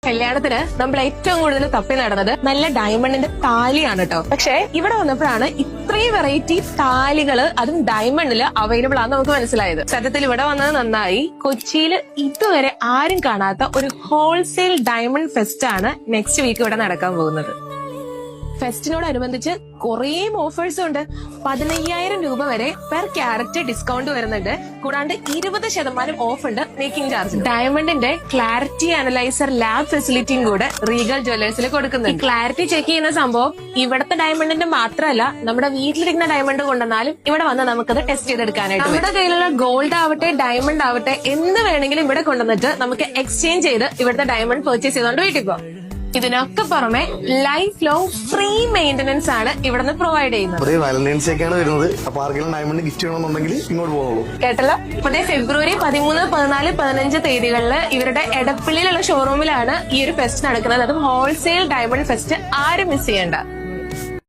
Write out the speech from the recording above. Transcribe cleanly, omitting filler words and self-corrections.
കല്യാണത്തിന് നമ്മൾ ഏറ്റവും കൂടുതൽ തപ്പി നടന്നത് നല്ല ഡയമണ്ടിന്റെ താലിയാണ് കേട്ടോ. പക്ഷെ ഇവിടെ വന്നപ്പോഴാണ് ഇത്രയും വെറൈറ്റി താലികള് അതും ഡയമണ്ടില് അവൈലബിൾ ആണെന്ന് നമുക്ക് മനസ്സിലായത്. സത്യത്തിൽ ഇവിടെ വന്നത് നന്നായി. കൊച്ചിയിൽ ഇതുവരെ ആരും കാണാത്ത ഒരു ഹോൾസെയിൽ ഡയമണ്ട് ഫെസ്റ്റ് ആണ് നെക്സ്റ്റ് വീക്ക് ഇവിടെ നടക്കാൻ പോകുന്നത്. ഫെസ്റ്റിനോടനുബന്ധിച്ച് കുറേ ഓഫേഴ്സും ഉണ്ട്. 15,000 രൂപ വരെ പെർ ക്യാരറ്റ് ഡിസ്കൗണ്ട് വരുന്നുണ്ട്. കൂടാണ്ട് 20% ഓഫ് ഉണ്ട് മേക്കിംഗ് ചാർജ്. ഡയമണ്ടിന്റെ ക്ലാരിറ്റി അനലൈസർ ലാബ് ഫെസിലിറ്റിയും കൂടെ റീഗൽ ജ്വല്ലേഴ്സിൽ കൊടുക്കുന്നുണ്ട്. ക്ലാരിറ്റി ചെക്ക് ചെയ്യുന്ന സംഭവം ഇവിടുത്തെ ഡയമണ്ടിന്റെ മാത്രമല്ല, നമ്മുടെ വീട്ടിലിരിക്കുന്ന ഡയമണ്ട് കൊണ്ടുവന്നാലും ഇവിടെ വന്ന് നമുക്കത് ടെസ്റ്റ് ചെയ്തെടുക്കാനായിട്ട്. നമ്മുടെ കയ്യിലുള്ള ഗോൾഡ് ആവട്ടെ ഡയമണ്ട് ആവട്ടെ എന്ത് വേണമെങ്കിലും ഇവിടെ കൊണ്ടുവന്നിട്ട് നമുക്ക് എക്സ്ചേഞ്ച് ചെയ്ത് ഇവിടുത്തെ ഡയമണ്ട് പർച്ചേസ് ചെയ്തുകൊണ്ട് വീട്ടിൽ പോകാം. ഇതിനൊക്കെ പുറമെ ലൈഫ് ലോങ് ഫ്രീ മെയിന്റനൻസ് ആണ് ഇവിടുന്ന് പ്രൊവൈഡ് ചെയ്യുന്നത്. വാലന്റൈൻസ് ഡേക്കാണ് വരുന്നത്. അപ്പൊ ആർക്കെങ്കിലും ഡയമണ്ട് ഗിഫ്റ്റ് ചെയ്യണമെന്നുണ്ടെങ്കിൽ ഇങ്ങോട്ട് പോകുള്ളൂ. കേട്ടല്ലോ. അതെ, ഫെബ്രുവരി 13, 14, 15 തീയതികളിൽ ഇവരുടെ എടപ്പള്ളിയിലുള്ള ഷോറൂമിലാണ് ഈ ഒരു ഫെസ്റ്റ് നടക്കുന്നത്. അതും ഹോൾസെയിൽ ഡയമണ്ട് ഫെസ്റ്റ്. ആരും മിസ് ചെയ്യണ്ട.